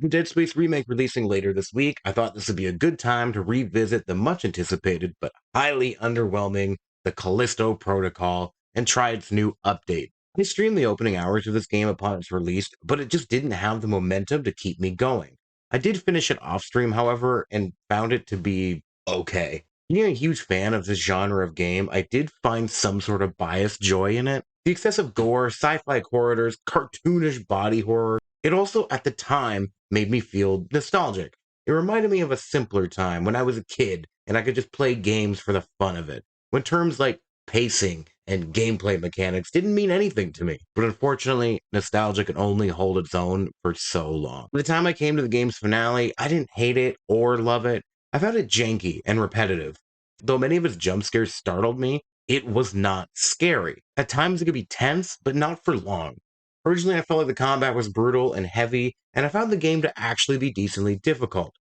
With Dead Space Remake releasing later this week, I thought this would be a good time to revisit the much anticipated but highly underwhelming The Callisto Protocol and try its new update. I streamed the opening hours of this game upon its release, but it just didn't have the momentum to keep me going. I did finish it off stream, however, and found it to be okay. Being a huge fan of this genre of game, I did find some sort of biased joy in it. The excessive gore, sci fi corridors, cartoonish body horror, it also, at the time, made me feel nostalgic. It reminded me of a simpler time when I was a kid and I could just play games for the fun of it, when terms like pacing and gameplay mechanics didn't mean anything to me. But unfortunately, nostalgia can only hold its own for so long. By the time I came to the game's finale, I didn't hate it or love it. I found it janky and repetitive. Though many of its jump scares startled me, it was not scary. At times it could be tense, but not for long. Originally, I felt like the combat was brutal and heavy, and I found the game to actually be decently difficult.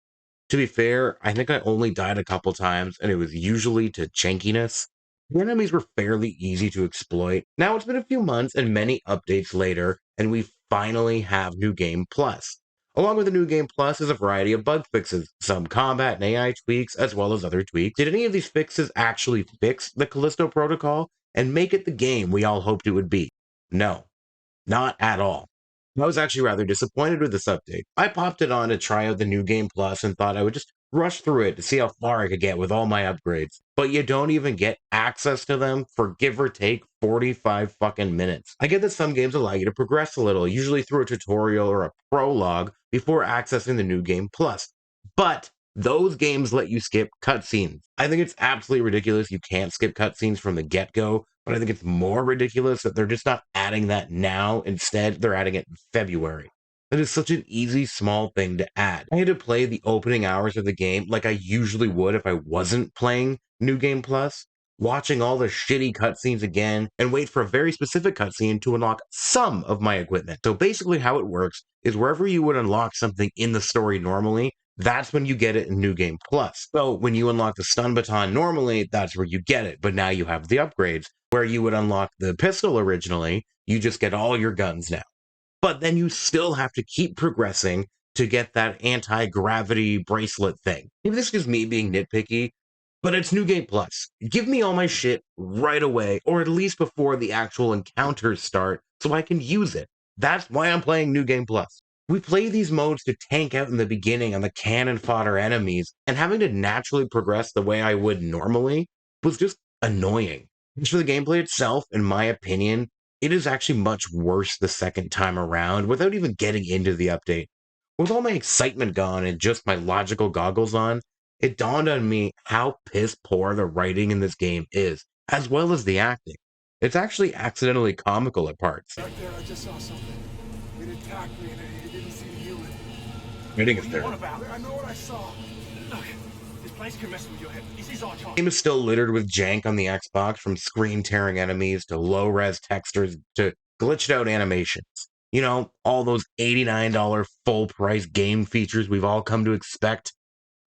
To be fair, I think I only died a couple times, and it was usually to jankiness. The enemies were fairly easy to exploit. Now it's been a few months and many updates later, and we finally have New Game Plus. Along with the New Game Plus is a variety of bug fixes, some combat and AI tweaks, as well as other tweaks. Did any of these fixes actually fix the Callisto Protocol and make it the game we all hoped it would be? No. Not at all. I was actually rather disappointed with this update. I popped it on to try out the new game plus and thought I would just rush through it to see how far I could get with all my upgrades. But you don't even get access to them for give or take 45 fucking minutes. I get that some games allow you to progress a little, usually through a tutorial or a prologue before accessing the new game plus. But those games let you skip cutscenes. I think it's absolutely ridiculous you can't skip cutscenes from the get go, but I think it's more ridiculous that they're just not adding that now. Instead, they're adding it in February. That is such an easy, small thing to add. I had to play the opening hours of the game like I usually would if I wasn't playing New Game Plus, watching all the shitty cutscenes again, and wait for a very specific cutscene to unlock some of my equipment. So basically, how it works is wherever you would unlock something in the story normally, that's when you get it in New Game Plus. So when you unlock the stun baton normally, that's where you get it, but now you have the upgrades. Where you would unlock the pistol originally, you just get all your guns now. But then you still have to keep progressing to get that anti gravity bracelet thing. Maybe this is me being nitpicky, but it's New Game Plus. Give me all my shit right away, or at least before the actual encounters start, so I can use it. That's why I'm playing New Game Plus. We play these modes to tank out in the beginning on the cannon fodder enemies, and having to naturally progress the way I would normally was just annoying. As for the gameplay itself, in my opinion, it is actually much worse the second time around without even getting into the update. With all my excitement gone and just my logical goggles on, it dawned on me how piss poor the writing in this game is, as well as the acting. It's actually accidentally comical at parts. Back there, I just saw something. It attacked me and it didn't seem human. Writing What is do you terrible. want about it? I know what I saw. Look, this place can mess with your head. This is our The chance. game is still littered with jank on the Xbox, from screen tearing enemies to low res textures to glitched out animations. You know, all those $89 full price game features we've all come to expect.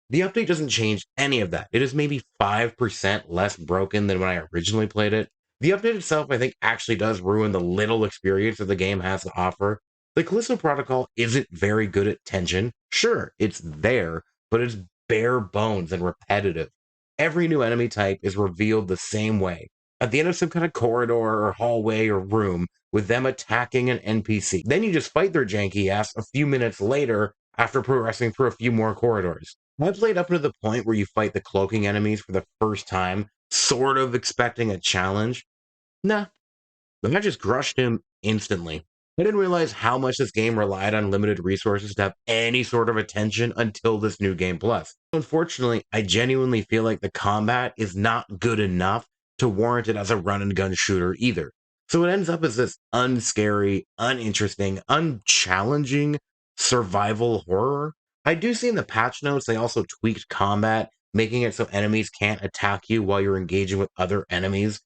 The update doesn't change any of that. It is maybe 5% less broken than when I originally played it. The update itself, I think, actually does ruin the little experience that the game has to offer. The Callisto Protocol isn't very good at tension. Sure, it's there, but it's bare bones and repetitive. Every new enemy type is revealed the same way. At the end of some kind of corridor or hallway or room, with them attacking an NPC. Then you just fight their janky ass a few minutes later after progressing through a few more corridors. I played up to the point where you fight the cloaking enemies for the first time, sort of expecting a challenge. Nah, I just crushed him instantly. I didn't realize how much this game relied on limited resources to have any sort of attention until this new game plus. Unfortunately, I genuinely feel like the combat is not good enough to warrant it as a run and gun shooter either. So it ends up as this unscary, uninteresting, unchallenging survival horror. I do see in the patch notes they also tweaked combat, making it so enemies can't attack you while you're engaging with other enemies,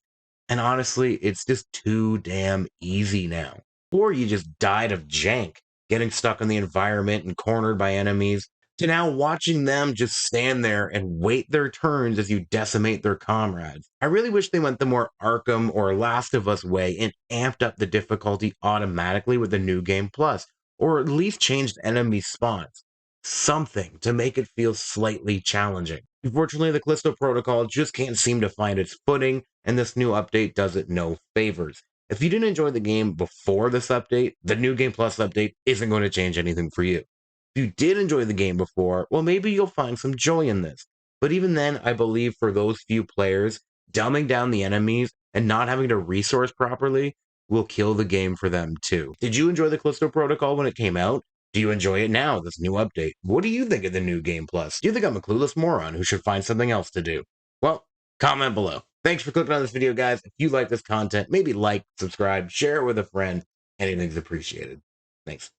and honestly, it's just too damn easy now. Or you just died of jank, getting stuck in the environment and cornered by enemies, to now watching them just stand there and wait their turns as you decimate their comrades. I really wish they went the more Arkham or Last of Us way and amped up the difficulty automatically with the new game plus, or at least changed enemy spawns. Something to make it feel slightly challenging. Unfortunately, the Callisto protocol just can't seem to find its footing, and this new update does it no favors. If you didn't enjoy the game before this update, the New Game Plus update isn't going to change anything for you. If you did enjoy the game before, well, maybe you'll find some joy in this. But even then, I believe for those few players, dumbing down the enemies and not having to resource properly will kill the game for them too. Did you enjoy the Callisto Protocol when it came out? Do you enjoy it now, this new update? What do you think of the new Game Plus? Do you think I'm a clueless moron who should find something else to do? Well, comment below. Thanks for clicking on this video, guys. If you like this content, maybe like, subscribe, share it with a friend. Anything's appreciated. Thanks.